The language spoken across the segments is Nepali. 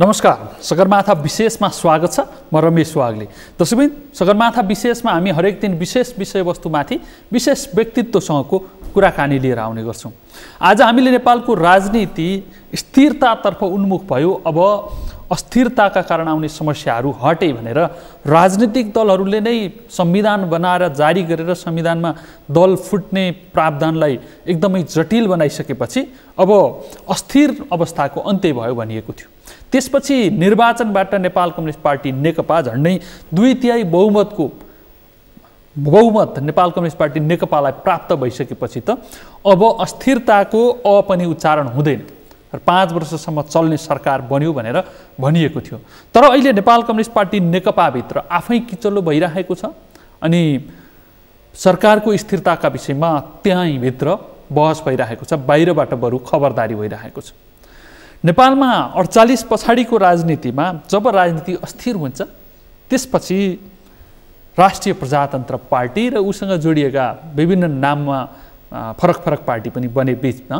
नमस्कार, सगरमाथा विशेषमा स्वागत छ। म रमेश वाग्ले। दर्शकबिन, सगरमाथा विशेषमा हामी हरेक दिन विशेष विषयवस्तुमाथि विशेष व्यक्तित्वसँगको कुराकानी लिएर आउने गर्छौँ। आज हामीले नेपालको राजनीति स्थिरतातर्फ उन्मुख भयो, अब अस्थिरताका कारण आउने समस्याहरू हटे भनेर राजनीतिक दलहरूले नै संविधान बनाएर जारी गरेर संविधानमा दल फुट्ने प्रावधानलाई एकदमै जटिल बनाइसकेपछि अब अस्थिर अवस्थाको अन्त्य भयो भनिएको थियो। त्यसपछि निर्वाचनबाट नेपाल कम्युनिस्ट पार्टी नेकपा झन्डै 2/3 बहुमत नेपाल कम्युनिस्ट पार्टी नेकपालाई प्राप्त भइसकेपछि त अब अस्थिरताको अ पनि उच्चारण हुँदैन र 5 वर्षसम्म चल्ने सरकार बन्यो भनेर भनिएको थियो। तर अहिले नेपाल कम्युनिस्ट पार्टी नेकपाभित्र आफै किचल्लो भइरहेको छ अनि सरकारको स्थिरताका विषयमा त्यहीँभित्र बहस भइरहेको छ, बाहिरबाट बरु खबरदारी भइरहेको छ। नेपालमा 48 पछाडिको राजनीतिमा जब राजनीति अस्थिर हुन्छ त्यसपछि राष्ट्रिय प्रजातन्त्र पार्टी र उसँग जोडिएका विभिन्न नाममा फरक फरक पार्टी पनि बने बीचमा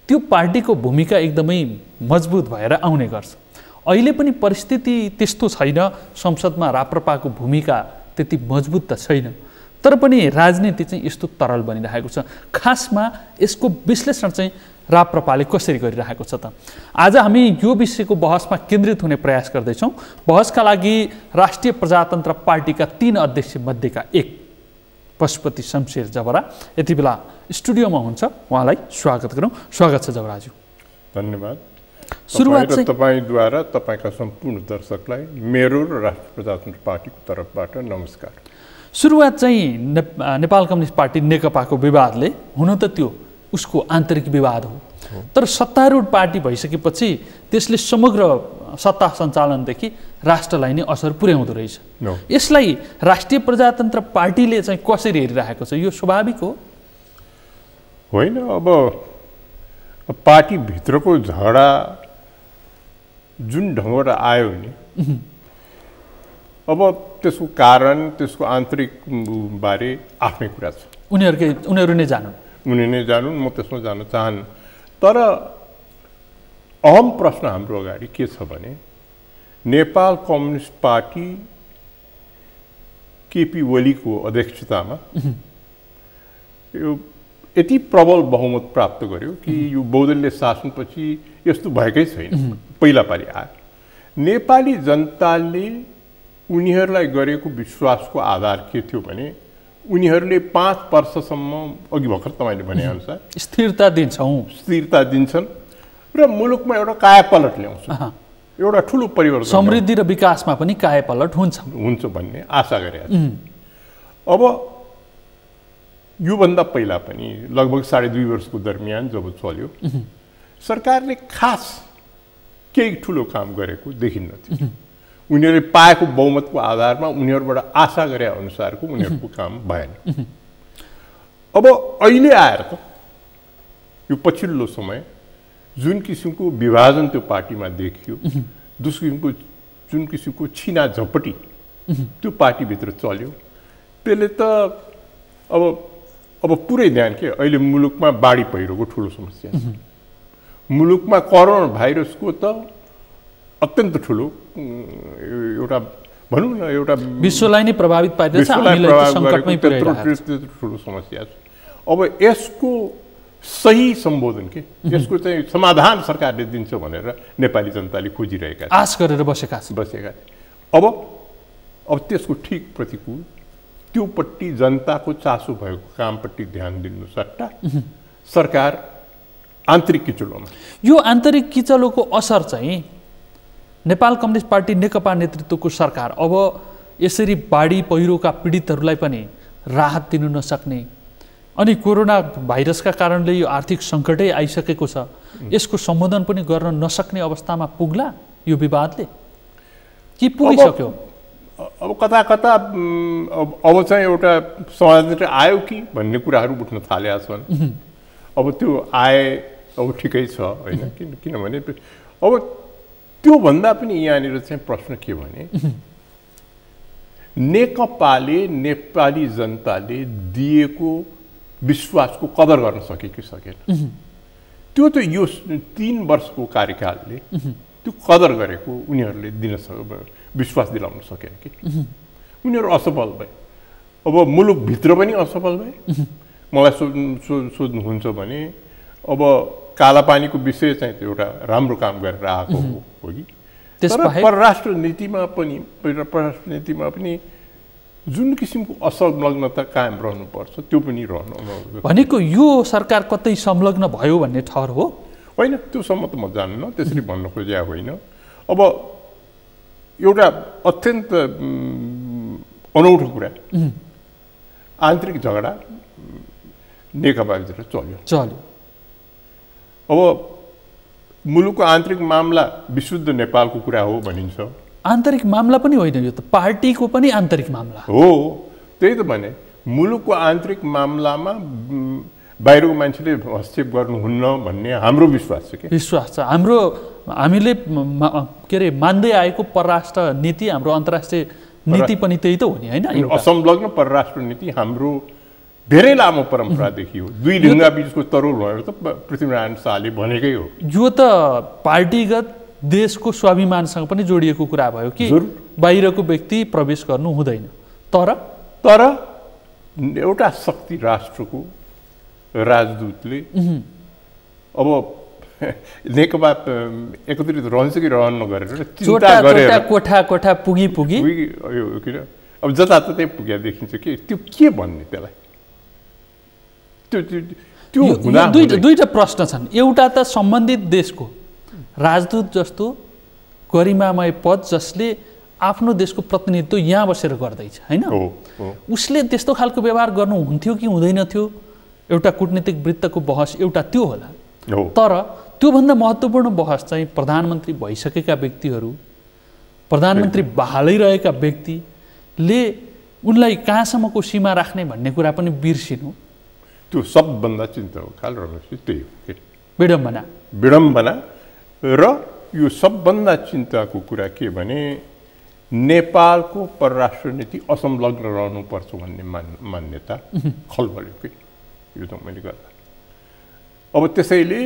त्यो पार्टीको भूमिका एकदमै मजबुत भएर आउने गर्छ। अहिले पनि परिस्थिति त्यस्तो छैन, संसदमा राप्रपाको भूमिका त्यति मजबुत त छैन, तर पनि राजनीति चाहिँ यस्तो तरल बनिरहेको छ। खासमा यसको विश्लेषण चाहिँ राप्रपाले कसरी गरिरहेको छ त? आज हामी यो विषयको बहसमा केन्द्रित हुने प्रयास गर्दैछौँ। बहसका लागि राष्ट्रिय प्रजातन्त्र पार्टीका 3 अध्यक्ष मध्येका एक पशुपति शमशेर जबरा यति बेला स्टुडियोमा हुन्छ। उहाँलाई स्वागत गरौँ। स्वागत छ जबराज्यू। धन्यवाद। सुरुवात चाहिँ तपाईद्वारा तपाईका सम्पूर्ण दर्शकलाई मेरो र राष्ट्रिय प्रजातन्त्र पार्टीको तर्फबाट नमस्कार। सुरुवात चाहिँ नेपाल कम्युनिस्ट पार्टी नेकपाको विवादले, हुन त त्यो उसको आन्तरिक विवाद हो, तर सत्तारूढ पार्टी भइसकेपछि त्यसले समग्र सत्ता सञ्चालनदेखि राष्ट्रलाई नै असर पुर्याउँदो रहेछ। यसलाई राष्ट्रिय प्रजातन्त्र पार्टीले चाहिँ कसरी हेरिरहेको छ? यो स्वाभाविक हो होइन? अब पार्टीभित्रको झगडा जुन ढङ्गबाट आयो नि, अब त्यसको कारण, त्यसको आन्तरिक बारे आफ्नै कुरा छ। उनीहरू नै जानुन्, म त्यसमा जान चाहन्न। तर अहम प्रश्न हाम्रो अगाडि के छ भने नेपाल कम्युनिस्ट पार्टी केपी ओलीको अध्यक्षतामा यो यति प्रबल बहुमत प्राप्त गर्यो कि यो बहुदलीय शासनपछि यस्तो भएकै छैन। पहिला पालि आयो। नेपाली जनताले उनीहरूलाई गरेको विश्वासको आधार के थियो भने उनीहरूले 5 वर्षसम्म, अघि भर्खर तपाईँले भनेअनुसार स्थिरता दिन्छन् र मुलुकमा एउटा कायापलट ल्याउँछ, एउटा ठुलो परिवर्तन, समृद्धि र विकासमा पनि कायापलट हुन्छ भन्ने आशा गरेका छन्। अब योभन्दा पहिला पनि लगभग 2.5 वर्षको दरमियान जब चल्यो, सरकारले खास केही ठुलो काम गरेको देखिन्न थियो। उनीहरूले पाएको बहुमतको आधारमा उनीहरूबाट आशा गरे अनुसारको उनीहरूको काम भएन। अब अहिले आएर त यो पछिल्लो समय जुन किसिमको विभाजन त्यो पार्टीमा देखियो, जुन किसिमको छिना झपटी त्यो पार्टीभित्र चल्यो, त्यसले त अब पुरै ध्यान के अहिले मुलुकमा बाढी पहिरोको ठुलो समस्या छ। मुलुकमा कोरोना भाइरसको त अत्यन्त ठुलो एउटा भनौँ न एउटा विश्वलाई नै प्रभावित पार्दैछ, ठुलो समस्या छ। अब यसको सही सम्बोधन के, यसको चाहिँ समाधान सरकारले दिन्छ भनेर नेपाली जनताले खोजिरहेका छन्, आश गरेर बसेका छन्। अब त्यसको ठिक प्रतिकूल त्योपट्टि जनताको चासो भएको कामपट्टि ध्यान दिनु सट्टा सरकार आन्तरिक किचलोमा, यो आन्तरिक किचलोको असर चाहिँ नेपाल कम्युनिस्ट पार्टी नेकपा नेतृत्वको सरकार अब यसरी बाढी पहिरोका पीडितहरूलाई पनि राहत दिनु नसक्ने अनि कोरोना भाइरसका कारणले यो आर्थिक सङ्कटै आइसकेको छ, यसको सम्बोधन पनि गर्न नसक्ने अवस्थामा पुग्ला यो विवादले कि पुगिसक्यो? अब कता कता अब चाहिँ एउटा समाजबाट आयो कि भन्ने कुराहरू उठ्न थालेका छन्। अब त्यो आए, अब ठिकै छ होइन, किनभने अब त्योभन्दा पनि यहाँनिर चाहिँ प्रश्न के भने नेकपाले नेपाली जनताले दिएको विश्वासको कदर गर्न सके कि सकेन? त्यो त यो 3 वर्षको कार्यकालले त्यो कदर गरेको उनीहरूले विश्वास दिलाउन सकेन कि उनीहरू असफल भए। अब मुलुकभित्र पनि असफल भए। मलाई सोध्नुहुन्छ भने अब कालापानीको विषय चाहिँ त्यो एउटा राम्रो काम गरेर आएको हो कि तर परराष्ट्र नीतिमा पनि जुन किसिमको असंलग्नता कायम रहनुपर्छ त्यो पनि रहनु भनेको यो सरकार कतै संलग्न भयो भन्ने ठहर हो होइन। त्योसम्म त म जान्न, त्यसरी भन्न खोजेको होइन। अब एउटा अत्यन्त अनौठो कुरा आन्तरिक झगडा नेकपाभित्र चल्यो। अब मुलुकको आन्तरिक मामला विशुद्ध नेपालको कुरा हो भनिन्छ। आन्तरिक मामला पनि होइन, यो त पार्टीको पनि आन्तरिक मामला हो। त्यही त भने मुलुकको आन्तरिक मामलामा बाहिरको मान्छेले हस्तक्षेप गर्नुहुन्न भन्ने हाम्रो विश्वास छ। के विश्वास छ हाम्रो? हामीले के अरे मान्दै आएको परराष्ट्र नीति, हाम्रो अन्तर्राष्ट्रिय नीति पनि त्यही त हो नि, होइन? असंलग्न परराष्ट्र नीति हाम्रो धेरै लामो परम्परादेखि हो। दुई ढुङ्गा बीचको तरुल भनेर त पृथ्वीनारायण शाहले भनेकै हो। यो त पार्टीगत देशको स्वाभिमानसँग पनि जोडिएको कुरा भयो कि बाहिरको व्यक्ति प्रवेश गर्नु हुँदैन। तर एउटा शक्ति राष्ट्रको राजदूतले अब नेकपा एकत्रित रहन्छ कि रहन्न गरेर चिन्ता गरेर कोठा पुगी किन अब जताततै पुग्या देखिन्छ कि त्यो के भन्ने त्यसलाई त्यो दुईटा प्रश्न छन्। एउटा त सम्बन्धित देशको राजदूत जस्तो गरिमामय पद जसले आफ्नो देशको प्रतिनिधित्व यहाँ बसेर गर्दैछ, होइन? उसले त्यस्तो खालको व्यवहार गर्नु हुन्थ्यो कि हुँदैन थियो? एउटा कूटनीतिक वृत्तको बहस एउटा त्यो होला। तर त्योभन्दा महत्त्वपूर्ण बहस चाहिँ प्रधानमन्त्री भइसकेका व्यक्तिहरू, प्रधानमन्त्री बहालिरहेका व्यक्तिले उनलाई कहाँसम्मको सीमा राख्ने भन्ने कुरा पनि बिर्सिनु, त्यो सबभन्दा चिन्ता हो। खाल रमेश त्यही हो, विडम्बना। र यो सबभन्दा चिन्ताको कुरा के भने नेपालको परराष्ट्र नीति असंलग्न रहनुपर्छ भन्ने मान्यता खलबल्यो कि यो जम्मैले गर्दा। अब त्यसैले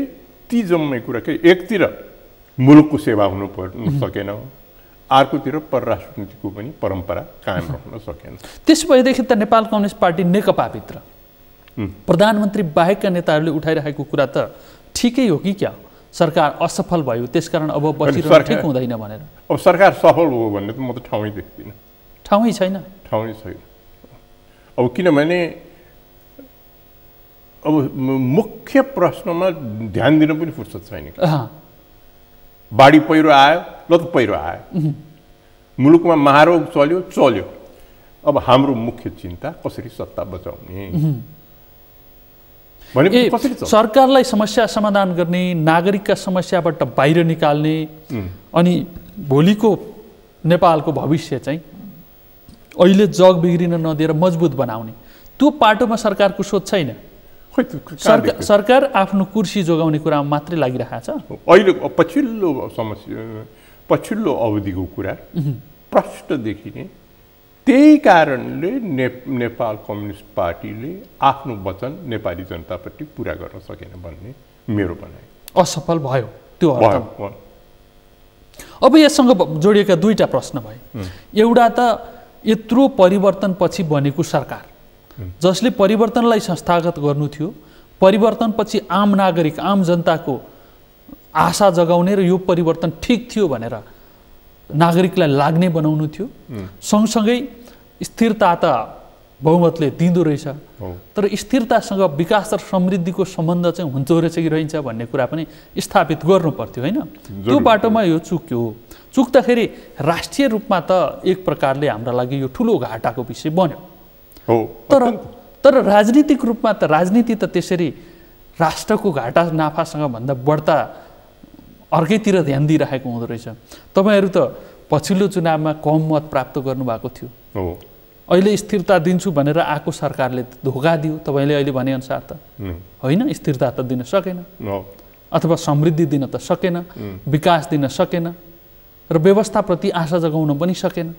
ती जम्मै कुरा के एकतिर मुलुकको सेवा हुनु सकेन, अर्कोतिर परराष्ट्र नीतिको पनि परम्परा कायम रहन सकेन। त्यसो भएदेखि त नेपाल कम्युनिस्ट पार्टी नेकपाभित्र प्रधानमन्त्री बाहेकका नेताहरूले उठाइरहेको कुरा त ठिकै हो कि क्या? सरकार असफल भयो त्यसकारण अब बसिरहनु ठिक हुँदैन भनेर। अब सरकार सफल हो भन्ने त म त ठाउँै देख्दिनँ। ठाउँै छैन। अब किनभने अब मुख्य प्रश्नमा ध्यान दिन पनि फुर्सद छैन। बाढी पहिरो आयो, ल त पहिरो आयो, मुलुकमा महारोग चल्यो। अब हाम्रो मुख्य चिन्ता कसरी सत्ता बचाउने भनेपछि सरकारलाई समस्या समाधान गर्ने, नागरिकका समस्याबाट बाहिर निकाल्ने अनि भोलिको नेपालको भविष्य चाहिँ अहिले जग बिग्रिन नदिएर मजबुत बनाउने, त्यो पाटोमा सरकारको सोच छैन। सरकार आफ्नो कुर्सी जोगाउने कुरामा मात्रै लागिरहेको छ। अहिले पछिल्लो अवधिको कुरा प्रष्ट देखिने। त्यही कारणले नेपाल कम्युनिस्ट पार्टीले आफ्नो वचन नेपाली जनताप्रति पुरा गर्न सकेन भन्ने मेरो भनाइ। असफल भयो त्यो अर्थ। अब यससँग जोडिएका दुईटा प्रश्न भए। एउटा त यत्रो परिवर्तनपछि बनेको सरकार जसले परिवर्तनलाई संस्थागत गर्नु थियो, परिवर्तनपछि आम नागरिक, आम जनताको आशा जगाउने र यो परिवर्तन ठिक थियो भनेर नागरिकलाई लाग्ने बनाउनु थियो। सँगसँगै स्थिरता त बहुमतले दिँदो रहेछ, तर स्थिरतासँग विकास र समृद्धिको सम्बन्ध चाहिँ हुँदो रहेछ कि रहन्छ भन्ने कुरा पनि स्थापित गर्नु पर्थ्यो, होइन? त्यो बाटोमा यो चुक्यो। चुक्दाखेरि राष्ट्रिय रूपमा त एक प्रकारले हाम्रा लागि यो ठुलो घाटाको विषय बन्यो। तर राजनीतिक रूपमा त राजनीति त त्यसरी राष्ट्रको घाटा नाफासँग भन्दा बढ्ता अर्कैतिर ध्यान दिइरहेको हुँदो रहेछ। तपाईँहरू त पछिल्लो चुनावमा कम मत प्राप्त गर्नुभएको थियो। अहिले स्थिरता दिन्छु भनेर आएको सरकारले धोका दियो। तपाईँले अहिले भनेअनुसार त होइन, स्थिरता त दिन सकेन, अथवा समृद्धि दिन त सकेन, विकास दिन सकेन र व्यवस्थाप्रति आशा जगाउन पनि सकेन।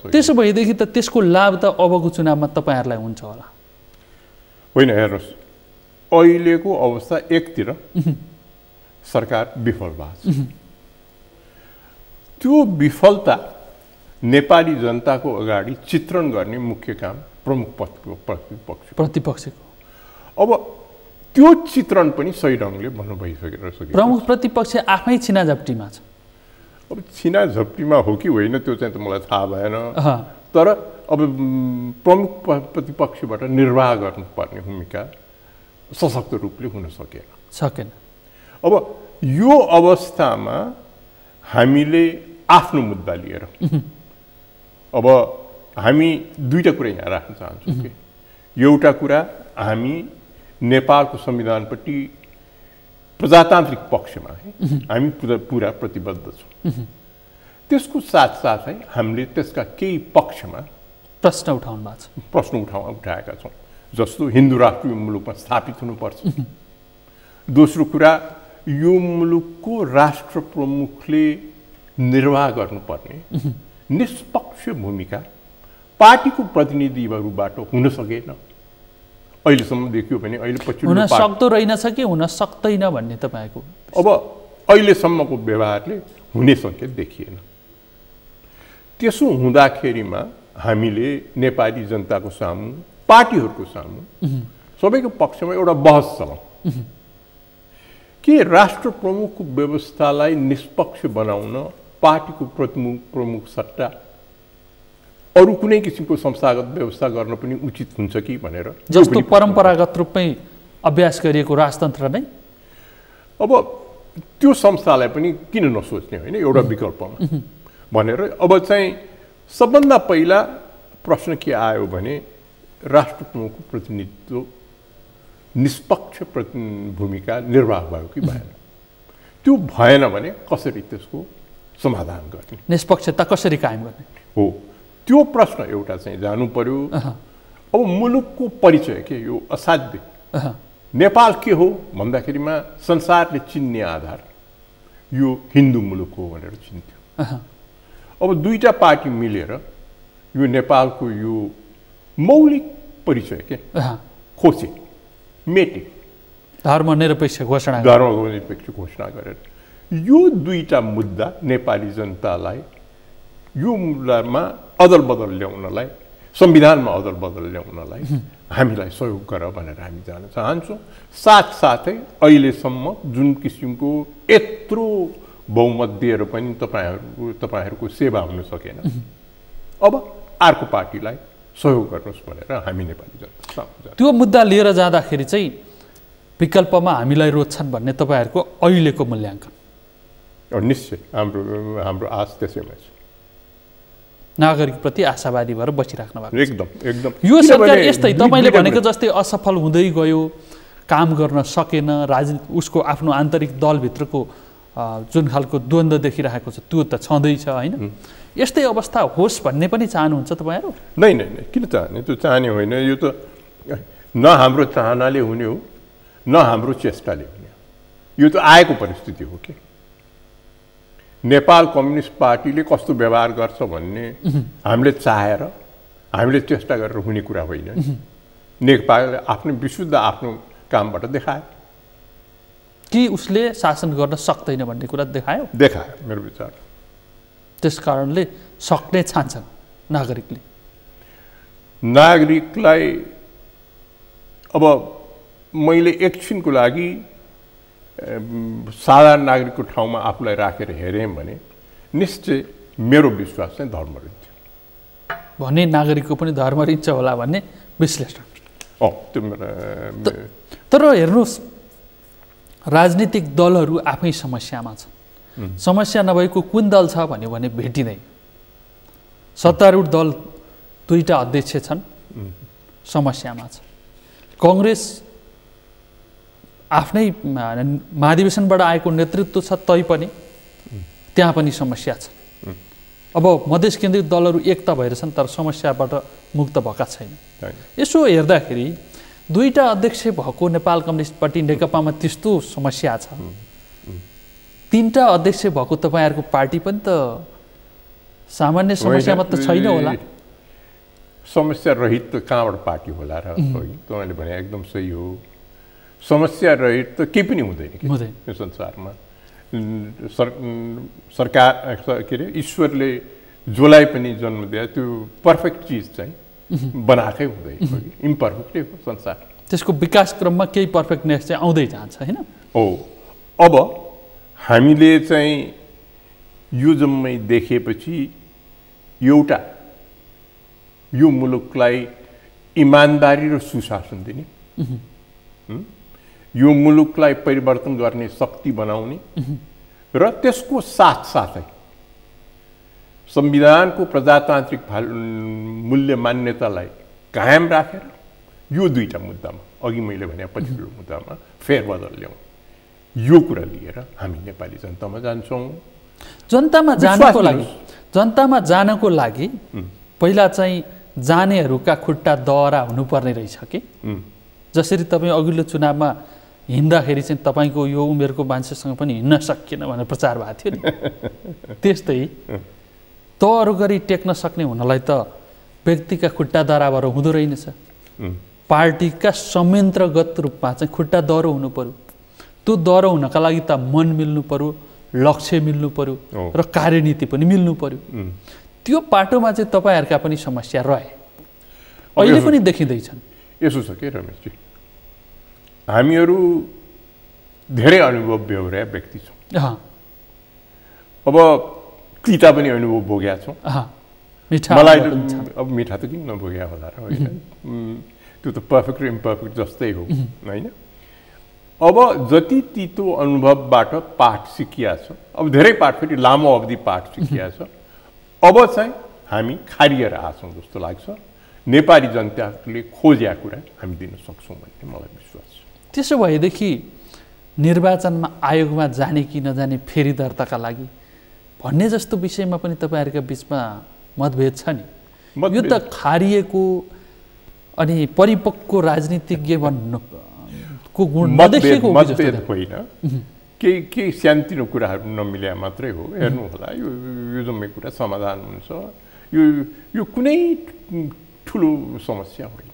त्यसो भएदेखि त त्यसको लाभ त अबको चुनावमा तपाईँहरूलाई हुन्छ होला। होइन, हेर्नुहोस्, अहिलेको अवस्था एकतिर सरकार विफल भएको छ, त्यो विफलता नेपाली जनताको अगाडि चित्रण गर्ने मुख्य काम प्रमुख प्रतिपक्षको। अब त्यो चित्रण पनि सही ढङ्गले भन्नु भइसकेर प्रमुख प्रतिपक्ष आफै छिनाझप्टीमा छ। अब छिनाझप्टीमा हो कि होइन त्यो चाहिँ त मलाई थाहा भएन, तर अब प्रमुख प्रतिपक्षबाट निर्वाह गर्नुपर्ने भूमिका सशक्त रूपले हुन सकेन। अब यो अवस्थामा हामीले आफ्नो मुद्दा लिएर अब हामी दुईटा कुरा यहाँ राख्न चाहन्छौँ कि एउटा कुरा हामी नेपालको संविधानप्रति प्रजातान्त्रिक पक्षमा हामी पुरा प्रतिबद्ध छौँ। त्यसको साथसाथै हामीले त्यसका केही पक्षमा प्रश्न उठाएका छौँ, जस्तो हिन्दू राष्ट्रिय मुलुकमा स्थापित हुनुपर्छ। दोस्रो कुरा, यो मुलुकको राष्ट्र प्रमुखले निर्वाह गर्नुपर्ने निष्पक्ष भूमिका पार्टीको प्रतिनिधिहरूबाट हुन सकेन। अहिलेसम्म देखियो भने अहिले पछि हुन सक्दो रहेनछ कि हुन सक्दैन भन्ने तपाईँको अब अहिलेसम्मको व्यवहारले हुने सङ्केत देखिएन। त्यसो हुँदाखेरिमा हामीले नेपाली जनताको सामु, पार्टीहरूको सामु, सबैको पक्षमा एउटा बहस चलाउँ के राष्ट्र प्रमुखको व्यवस्थालाई निष्पक्ष बनाउन पार्टीको प्रमुख सट्टा अरू कुनै किसिमको संस्थागत व्यवस्था गर्न पनि उचित हुन्छ कि भनेर, जस्तो परम्परागत रूपमै अभ्यास गरिएको राजतन्त्र नै। अब त्यो संस्थालाई पनि किन नसोच्ने होइन एउटा विकल्पमा भनेर। अब चाहिँ सबभन्दा पहिला प्रश्न के आयो भने राष्ट्र प्रमुखको प्रतिनिधित्व निष्पक्ष भूमिका निर्वाह भयो कि भएन। त्यो भएन भने कसरी त्यसको समाधान गर्ने, निष्पक्षता कसरी कायम गर्ने हो, त्यो प्रश्न एउटा चाहिँ जानु पर्यो। अब मुलुकको परिचय के यो असाध्य, नेपाल के हो भन्दाखेरिमा संसारले चिन्ने आधार यो हिन्दू मुलुक हो भनेर चिन्थ्यो। अब दुईटा पार्टी मिलेर यो नेपालको यो मौलिक परिचय के खोसे, मेटे, धर्मनिरपेक्ष घोषणा गरेर यो दुईटा मुद्दा नेपाली जनतालाई यो मुद्दामा अदल बदल ल्याउनलाई, संविधानमा अदल बदल ल्याउनलाई हामीलाई सहयोग गर भनेर हामी जान चाहन्छौँ। साथसाथै अहिलेसम्म जुन किसिमको यत्रो बहुमत दिएर पनि तपाईँहरूको सेवा हुन सकेन, अब अर्को पार्टीलाई सहयोग गर्नुहोस् भनेर हामी नेपाली जनता त्यो मुद्दा लिएर जाँदाखेरि चाहिँ विकल्पमा हामीलाई रोज्छन् भन्ने तपाईँहरूको अहिलेको मूल्याङ्कन? निश्चय हाम्रो आश त्यसैमा छ। नागरिकप्रति आशावादी भएर बसिराख्नु भएको एकदम यो सरकार यस्तै तपाईँले भनेको जस्तै असफल हुँदै गयो, काम गर्न सकेन, राजनीति उसको आफ्नो आन्तरिक दलभित्रको जुन खालको द्वन्द्व देखिरहेको छ त्यो त छँदैछ होइन। यस्तै अवस्था होस् भन्ने पनि चाहनुहुन्छ तपाईँहरू? नै, किन चाहने? त्यो चाहने होइन, यो त न हाम्रो चाहनाले हुने हो न हाम्रो चेष्टाले हुने हो, यो त आएको परिस्थिति हो कि नेपाल कम्युनिस्ट पार्टीले कस्तो व्यवहार गर्छ भन्ने हामीले चाहेर हामीले चेष्टा गरेर हुने कुरा होइन। नेपालले आफ्नो विशुद्ध आफ्नो कामबाट देखायो कि उसले शासन गर्न सक्दैन भन्ने कुरा देखायो मेरो विचार। त्यस कारणले सक्ने छान्छ नागरिकलाई। अब मैले एकछिनको लागि साधारण नागरिकको ठाउँमा आफूलाई राखेर हेरेँ भने निश्चय मेरो विश्वास चाहिँ धर्म रिन्छ भने नागरिकको पनि धर्म रिन्छ होला भन्ने विश्लेषण। तर हेर्नुहोस्, राजनीतिक दलहरू आफै समस्यामा छन्। समस्या नभएको कुन दल छ भन्यो भने भेटिँदैन। सत्तारूढ दल दुईटा अध्यक्ष छन्, समस्यामा छ। कांग्रेस आफ्नै महाधिवेशनबाट आएको नेतृत्व छ तैपनि त्यहाँ पनि समस्या छ। अब मधेस केन्द्रित दलहरू एकता भइरहेछन् तर समस्याबाट मुक्त भएका छैन। यसो हेर्दाखेरि दुईटा अध्यक्ष भएको नेपाल कम्युनिस्ट पार्टी नेकपामा त्यस्तो समस्या छ, तीनटा अध्यक्ष भएको तपाईँहरूको पार्टी पनि त सामान्य समस्यामा त छैन होला। समस्या रहित त कहाँबाट पार्टी होला र? तपाईँले भने एकदम सही हो। समस्या रहित त केही पनि हुँदैन यो संसारमा। सरकार के अरे ईश्वरले जसलाई पनि जन्म दिए त्यो पर्फेक्ट चिज चाहिँ बनाएकै हुँदैन, इम्पर्फेक्टै हो संसार। त्यसको विकास क्रममा केही पर्फेक्टनेस चाहिँ आउँदै जान्छ हैन? हो, अब हामीले चाहिँ यो जम्मै देखेपछि एउटा यो मुलुकलाई इमानदारी र सुशासन दिने, यो मुलुकलाई परिवर्तन गर्ने शक्ति बनाउने र त्यसको साथसाथै संविधानको प्रजातान्त्रिक मूल्य मान्यतालाई कायम राखेर यो दुईटा मुद्दामा, अघि मैले भने पछिल्लो मुद्दामा फेरबदल ल्याउँ, यो कुरा लिएर हामी नेपाली जनतामा जान्छौँ। जनतामा जानको लागि पहिला चाहिँ जानेहरूका खुट्टा दहरा हुनुपर्ने रहेछ कि? जसरी तपाईँ अघिल्लो चुनावमा हिँड्दाखेरि चाहिँ तपाईँको यो उमेरको मान्छेसँग पनि हिँड्न सकिएन भनेर प्रचार भएको थियो नि, त्यस्तै तहहरू गरी टेक्न सक्ने हुनलाई त व्यक्तिका खुट्टा दहराबाट हुँदो रहेनछ। पार्टीका संयन्त्रगत रूपमा चाहिँ खुट्टा दह्रो हुनु पर्यो। त्यो दह्रो हुनका लागि त मन मिल्नु पर्यो, लक्ष्य मिल्नु पर्यो र कार्यनीति पनि मिल्नु पर्यो। त्यो पाटोमा चाहिँ तपाईँहरूका पनि समस्या रहे, अहिले पनि देखिँदैछन्। यसो छ के रमेशजी, हामीहरू धेरै अनुभव बेहोर्या व्यक्ति छौँ। अब तिता पनि अनुभव भोगेका छौँ। मलाई अब मिठा त किन नभोग्या होला र, होइन? त्यो त पर्फेक्ट र इम्पर्फेक्ट जस्तै हो, होइन? अब जति तितो अनुभवबाट पाठ सिकिया छ, अब धेरै पाठ, फेरि लामो अवधि पाठ सिकिया छ, अब चाहिँ हामी खारिएर आछौँ जस्तो लाग्छ। नेपाली जनताले खोजेका कुरा हामी दिन सक्छौँ भन्ने मलाई विश्वास छ। त्यसो भएदेखि निर्वाचनमा आयोगमा जाने कि नजाने फेरि दर्ताका लागि भन्ने जस्तो विषयमा पनि तपाईँहरूका बिचमा मतभेद छ नि? यो त खारिएको अनि परिपक्व राजनीतिज्ञ भन्नुको गुण नदेखेको मतभेद होइन, केही सानोतिनो कुराहरू नमिल्या मात्रै हो। हेर्नु होला, यो जम्मै कुरा समाधान हुन्छ। यो कुनै ठुलो समस्या होइन।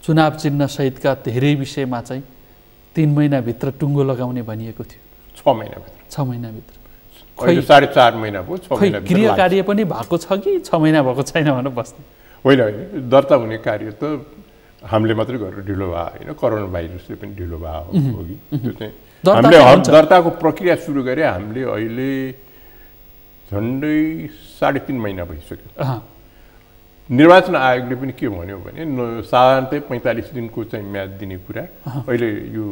चुनाव चिन्ह सहितका धेरै विषयमा चाहिँ 3 महिनाभित्र टुङ्गो लगाउने भनिएको थियो। 6 महिनाभित्र। 6 महिनाभित्र। खै 4.5 महिना भयो, 6 महिना क्रिया कार्य पनि भएको छ कि 6 महिना भएको छैन भनेर बस्ने? होइन, दर्ता हुने कार्य त हामीले मात्रै गरेर ढिलो भयो, होइन? कोरोना भाइरसले पनि ढिलो भयो हो कि? त्यो चाहिँ हामीले दर्ताको प्रक्रिया सुरु गरे हामीले अहिले झन्डै 3.5 महिना भइसक्यो। निर्वाचन आयोगले पनि के भन्यो भने साधारणतै 45 दिनको चाहिँ म्याद दिने कुरा, अहिले यो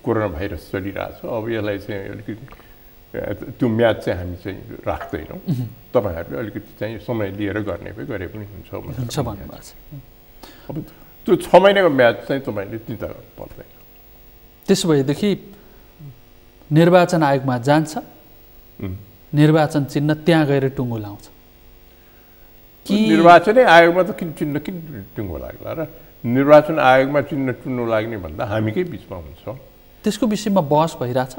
कोरोना भाइरस चलिरहेछ, अब यसलाई चाहिँ अलिकति त्यो म्याद चाहिँ हामी चाहिँ राख्दैनौँ, तपाईँहरूले अलिकति चाहिँ समय लिएर गर्ने भए गरे पनि हुन्छ भन्नुभएको छ। अब त्यो 6 महिनाको म्याद चाहिँ तपाईँले चिन्ता गर्नु पर्दैन। त्यसो भएदेखि निर्वाचन आयोगमा जान्छ, निर्वाचन चिन्ह त्यहाँ गएर टुङ्गो लाउँछ कि? निर्वाचनै आयोगमा त चिन्ह किन टुङ्गो लाग्ला र? निर्वाचन आयोगमा चिन्ह टुङ्गो लाग्ने भन्दा हामीकै बिचमा हुन्छ। त्यसको विषयमा बहस भइरहेछ?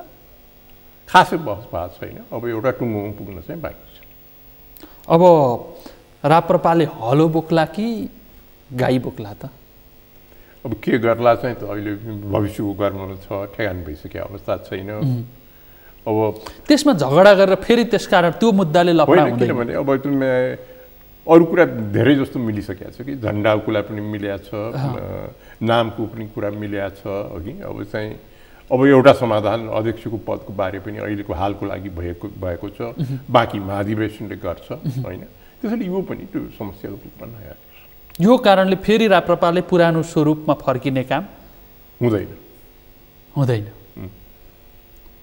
खासै बहस भएको छैन। अब एउटा टुङ्गोमा पुग्न चाहिँ बाँकी छ। अब राप्रपाले हलो बोक्ला कि गाई बोक्ला त? अब के गर्ला चाहिँ त अहिले भविष्यको गर्नमा छ, ठेगान भइसक्यो अवस्था छैन। अब त्यसमा झगडा गरेर फेरि त्यसकारण त्यो मुद्दाले लफडा हुँदैन? किनभने अब अरू कुरा धेरै जस्तो मिलिसकेको छ कि, झन्डाको कुरा पनि मिलेको छ, नामको पनि कुरा मिलेको छ, हो कि? अब चाहिँ अब एउटा समाधान अध्यक्षको पदको बारे पनि अहिलेको हालको लागि भएको छ, बाँकी महाधिवेशनले गर्छ, होइन? त्यसैले यो पनि त्यो समस्याको रूपमा नयाँ। यो कारणले फेरि राप्रपाले पुरानो स्वरूपमा फर्किने काम हुँदैन।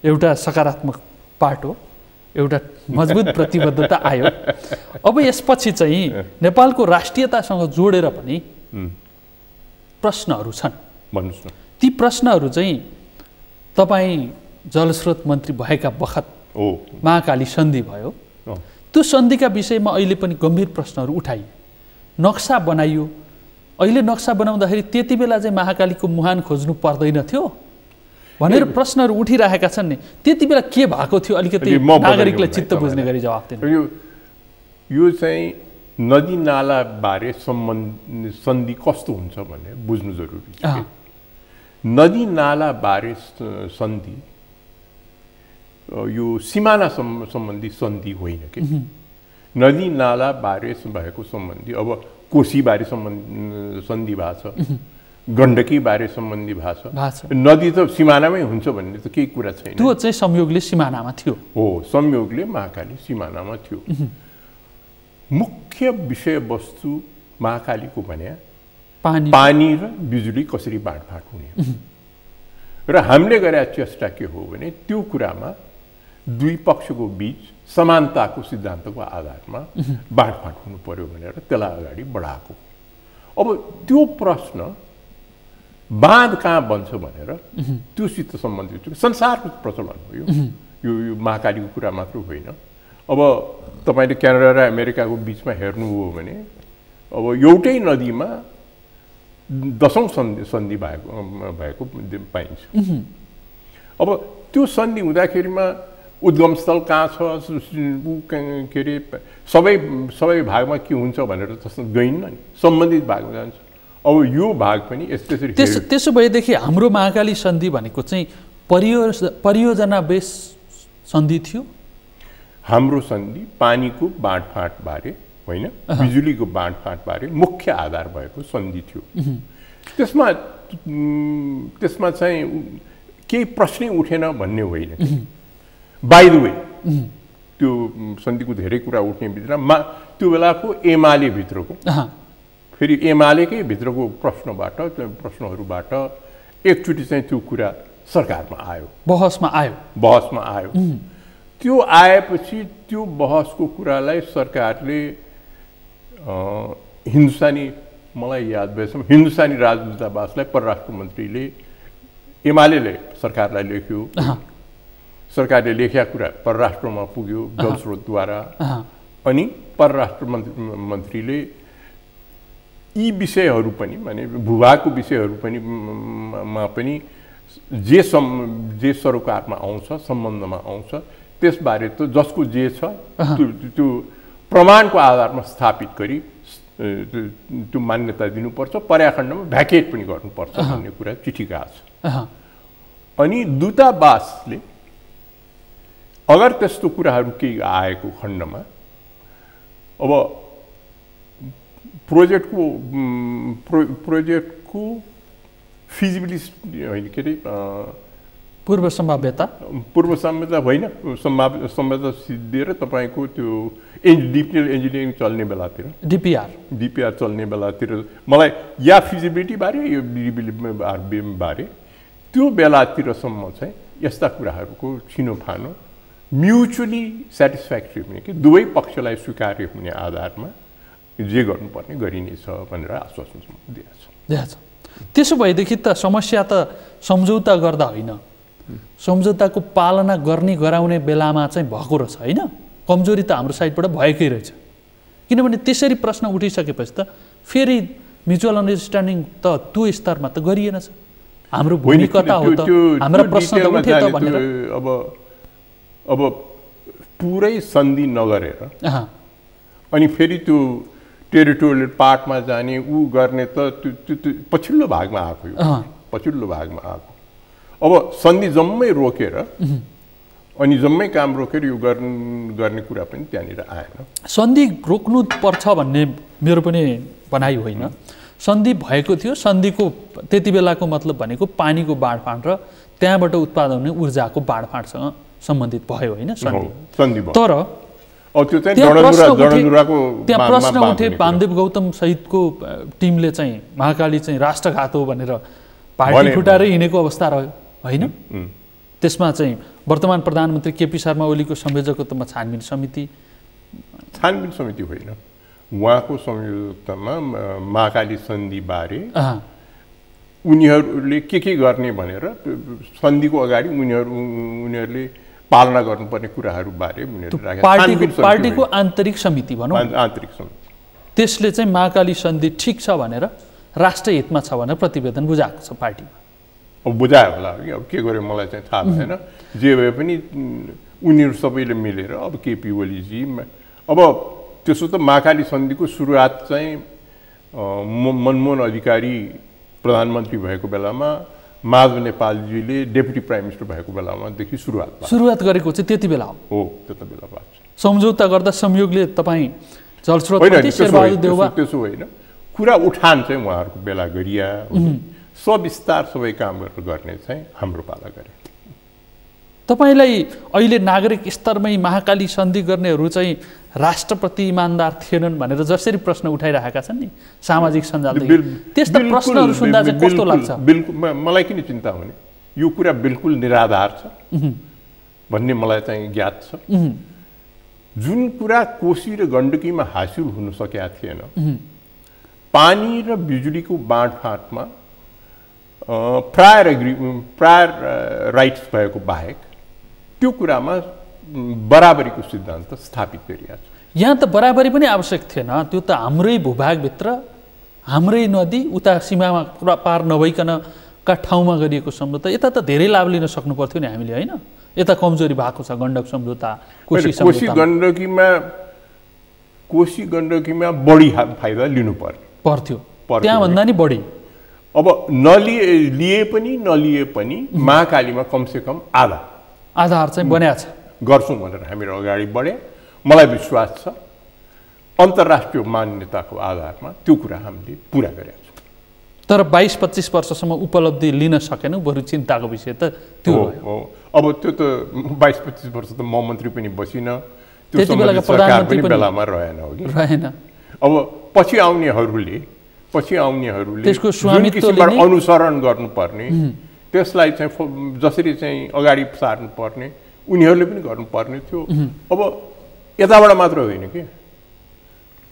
एउटा सकारात्मक पार्ट हो, एउटा मजबुत प्रतिबद्धता आयो। अब यसपछि चाहिँ नेपालको राष्ट्रियतासँग जोडेर पनि प्रश्नहरू छन्। भन्नुहोस् न। ती प्रश्नहरू चाहिँ तपाईँ जलस्रोत मन्त्री भएका बखत महाकाली सन्धि भयो, त्यो सन्धिका विषयमा अहिले पनि गम्भीर प्रश्नहरू उठाइए, नक्सा बनाइयो। अहिले नक्सा बनाउँदाखेरि त्यति बेला चाहिँ महाकालीको मुहान खोज्नु पर्दैन थियो भनेर प्रश्नहरू उठिरहेका छन् नि। त्यति बेला के भएको थियो अलिकति नागरिकलाई चित्त बुझ्ने गरी जवाफ दिनु। यो चाहिँ नदी नाला बारे सन्धि कस्तो हुन्छ भन्ने बुझ्नु जरुरी छ। नदी नाला बारे सन्धि यो सिमाना सम्बन्धी सन्धि होइन कि नदी नाला बारे भएको सम्बन्धी अब कोशी बारे सन्धि भएको छ गण्डकी बारे सम्बन्धी भएको छ नदी त सिमानामै हुन्छ भन्ने त केही कुरा छैन त्यो चाहिँ संयोगले सिमानामा थियो हो संयोगले महाकाली सिमानामा थियो मुख्य विषयवस्तु महाकालीको भने पानी र बिजुली कसरी बाँडफाँड हुने र हामीले गरेका चेष्टा के हो भने त्यो कुरामा दुई पक्षको बीच समानताको सिद्धान्तको आधारमा बाँडफाँड हुनु पर्यो भनेर त्यसलाई अगाडि बढाएको अब त्यो प्रश्न बाँध कहाँ बन्छ भनेर त्योसित सम्बन्धित संसारको प्रचलन हो यो महाकालीको कुरा मात्र होइन अब तपाईले क्यानाडा र अमेरिकाको बीचमा हेर्नु हो भने अब एउटै नदीमा 10औं सन्धि भएको पाइन्छ अब त्यो सन्धि हुँदाखेरिमा उद्गम स्थल कहाँ छ के अरे सबै भागमा के हुन्छ भनेर त गइन्न नि सम्बन्धित भागमा जान्छ अब यो भाग पनि यसरी त्यसो भएदेखि हाम्रो महाकाली सन्धि भनेको चाहिँ परियोजना बेस सन्धि थियो हाम्रो सन्धि पानीको बाँडफाँड बारे होइन बिजुलीको बाँडफाँड बारे मुख्य आधार भएको सन्धि थियो त्यसमा चाहिँ केही प्रश्नै उठेन भन्ने होइन बाइ द वे त्यो सन्धिको धेरै कुरा उठ्ने भित्रमा त्यो बेलाको एमाले भित्रको फेरि एमालेकै भित्रको प्रश्नहरूबाट एकचोटि चाहिँ त्यो कुरा सरकारमा आयो बहसमा आयो त्यो आएपछि त्यो बहसको कुरालाई सरकारले हिन्दुस्तानी मलाई याद भएसम्म हिन्दुस्तानी राजदूतावासलाई परराष्ट्र मन्त्रीले एमालेले सरकारलाई लेख्यो सरकारले लेखेका कुरा परराष्ट्रमा पुग्यो जलस्रोतद्वारा अनि परराष्ट्र मन्त्रीले यी विषयहरू पनि माने भूभागको विषयहरू पनि मा पनि जे सरोकारमा आउँछ सम्बन्धमा आउँछ त्यसबारे त जसको जे छ त्यो प्रमाणको आधारमा स्थापित गरी त्यो मान्यता दिनुपर्छ पर्याखण्डमा भ्याकेट पनि गर्नुपर्छ भन्ने कुरा चिठी गएको छ अनि दूतावासले अगर त्यस्तो कुराहरू केही आएको खण्डमा अब प्रोजेक्टको फिजिबिलिटी होइन के अरे पूर्व सम्भाव्यता होइन सम्भाव्यता सिद्धिएर तपाईँको त्यो डिटेल इन्जिनियरिङ चल्ने बेलातिर डिपिआर चल्ने बेलातिर मलाई या फिजिबिलिटी बारे यो बारे त्यो बेलातिरसम्म चाहिँ यस्ता कुराहरूको छिनोफानो म्युचुअली सेटिस्फ्याक्ट्री हुने कि दुवै पक्षलाई स्वीकार्य हुने आधारमा जे गर्नुपर्ने गरिनेछ भनेर आश्वासन दिएको छ त्यसो भएदेखि त समस्या त सम्झौता गर्दा होइन सम्झौताको पालना गर्ने गराउने बेलामा चाहिँ भएको रहेछ होइन कमजोरी त हाम्रो साइडबाट भएकै रहेछ किनभने त्यसरी प्रश्न उठिसकेपछि त फेरि म्युचुअल अन्डरस्ट्यान्डिङ त त्यो स्तरमा त गरिएन छ हाम्रो भूमिकता हो त हाम्रो प्रश्न त उठे त भनेर अब पुरै सन्धि नगरेर अनि फेरि त्यो टेरिटोरियल पार्टमा जाने ऊ गर्ने त त्यो पछिल्लो भागमा आएको यो पछिल्लो भागमा आएको अब सन्धि जम्मै रोकेर अनि जम्मै काम रोकेर यो गर्ने कुरा पनि त्यहाँनिर आएन सन्धि रोक्नु पर्छ भन्ने मेरो पनि भनाइ होइन सन्धि भएको थियो सन्धिको त्यति बेलाको मतलब भनेको पानीको बाँडफाँड र त्यहाँबाट उत्पादन हुने ऊर्जाको बाँडफाँडसँग सम्बन्धित भयो होइन सन्धि तर त्यहाँ प्रश्न उठे वामदेव गौतम सहितको टिमले चाहिँ महाकाली चाहिँ राष्ट्रघात हो भनेर पार्टी फुटारै हिँडेको अवस्था रह्यो होइन त्यसमा चाहिँ वर्तमान प्रधानमन्त्री केपी शर्मा ओलीको संयोजकत्वमा छानबिन समिति होइन उहाँको संयोजकत्वमा महाकाली सन्धिबारे उनीहरूले के गर्ने भनेर सन्धिको अगाडि उनीहरूले पालना गर्नुपर्ने कुराहरू बारे पार्टीको आन्तरिक समिति भनौँ आन्तरिक समिति त्यसले चाहिँ महाकाली सन्धि ठिक छ भनेर राष्ट्र हितमा छ भनेर प्रतिवेदन बुझाएको छ पार्टीमा अब बुझायो होला अब के गर्यो मलाई चाहिँ थाहा भएन जे भए पनि उनीहरू सबैले मिलेर अब केपी ओलीजी अब त्यसो त महाकाली सन्धिको सुरुवात चाहिँ मनमोहन अधिकारी प्रधानमन्त्री भएको बेलामा माधव नेपालजीले डेपुटी प्राइम मिनिस्टर भएको बेलामादेखि सुरुवात गरेको चाहिँ त्यति बेला हो त्यति बेला भएको छ। सम्झौता गर्दा संयोगले तपाईँ जलस्रोत मन्त्री शेरबहादुर देउवा त्यसो होइन, कुरा उठान चाहिँ उहाँहरूको बेला गरिया, सविस्तार सबै काम गर्ने चाहिँ हाम्रो पाला गरे। तपाईँलाई अहिले नागरिक स्तरमै महाकाली सन्धि गर्नेहरू चाहिँ राष्ट्रप्रति इमान्दार थिएनन् भनेर जसरी प्रश्न उठाइरहेका छन् नि सामाजिक सञ्जालमा, त्यस्ता प्रश्नहरू सुन्दा चाहिँ कस्तो लाग्छ? बिल्कुल मलाई किन चिन्ता हुने, यो कुरा बिल्कुल निराधार छ भन्ने मलाई चाहिँ ज्ञात छ। जुन कुरा कोशी र गण्डकीमा हासिल हुन सकेका थिएन, पानी र बिजुलीको बाँडफाँडमा प्रायर राइट्स भएको बाहेक त्यो कुरामा बराबरीको सिद्धान्त स्थापित गरिएको छ। यहाँ त बराबरी पनि आवश्यक थिएन, त्यो त हाम्रै भूभागभित्र हाम्रै नदी उता सीमामा पार नभइकन का ठाउँमा गरिएको सम्झौता, यता त धेरै लाभ लिन सक्नु पर्थ्यो नि हामीले, होइन? यता कमजोरी भएको छ गण्डक सम्झौता, कोशी गण्डकीमा बढी फाइदा लिनु पर्थ्यो त्यहाँभन्दा नि बढी। अब लिए पनि महाकालीमा कमसेकम आधार चाहिँ बनाएको छ गर्छौँ भनेर हामीहरू अगाडि बढे। मलाई विश्वास छ अन्तर्राष्ट्रिय मान्यताको आधारमा त्यो कुरा हामीले पुरा गरेका छौँ। तर 22-25 वर्षसम्म उपलब्धि लिन सकेनौँ, बरु चिन्ताको विषय त त्यो हो। अब त्यो त 22-25 वर्ष त म मन्त्री पनि बसिनँ, त्यति बेलाका प्रधानमन्त्री पनि बेलामा रहेन हो कि रहेन। अब पछि आउनेहरूले त्यसको स्वामित्व अनुसरण गर्नुपर्ने, त्यसलाई चाहिँ जसरी चाहिँ अगाडि सार्नुपर्ने उनीहरूले पनि गर्नुपर्ने थियो। अब यताबाट मात्र होइन कि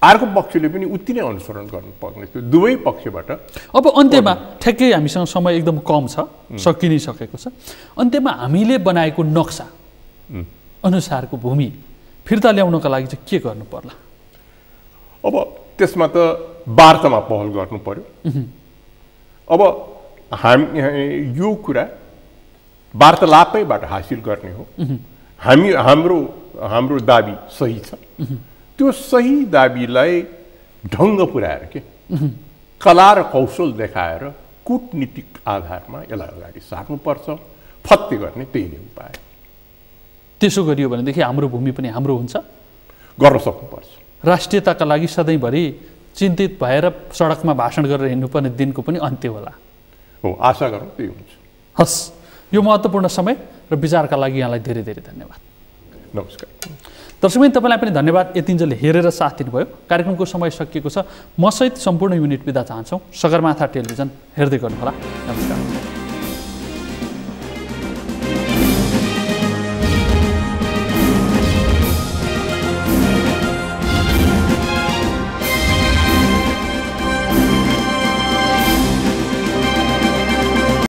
अर्को पक्षले पनि उति नै अनुसरण गर्नुपर्ने थियो, दुवै पक्षबाट। अब अन्त्यमा ठ्याक्कै हामीसँग समय एकदम कम छ, सकि नै सकेको छ। अन्त्यमा हामीले बनाएको नक्सा अनुसारको भूमि फिर्ता ल्याउनका लागि चाहिँ के गर्नु पर्ला? अब त्यसमा त वार्तामा पहल गर्नु पर्यो। अब यो कुरा वार्तालापैबाट हासिल गर्ने हो। हाम्रो दाबी सही छ, त्यो सही दाबीलाई ढङ्ग पुर्याएर के कला र कौशल देखाएर कूटनीतिक आधारमा यसलाई अगाडि सार्नुपर्छ। फत्ते गर्ने त्यही नै उपाय। त्यसो गरियो भनेदेखि हाम्रो भूमि पनि हाम्रो हुन्छ, गर्न सक्नुपर्छ। राष्ट्रियताका लागि सधैँभरि चिन्तित भएर सडकमा भाषण गरेर हिँड्नुपर्ने दिनको पनि अन्त्य होला हो, आशा गरौँ त्यही हुन्छ। हस्, यो महत्त्वपूर्ण समय र विचारका लागि यहाँलाई धेरै धेरै धन्यवाद। नमस्कार। दर्शकबिन तपाईँलाई पनि धन्यवाद यतिन्जेल हेरेर साथ दिनुभयो। कार्यक्रमको समय सकिएको छ। म सहित सम्पूर्ण युनिट बिदा चाहन्छौँ। सगरमाथा टेलिभिजन हेर्दै गर्नुहोला। नमस्कार।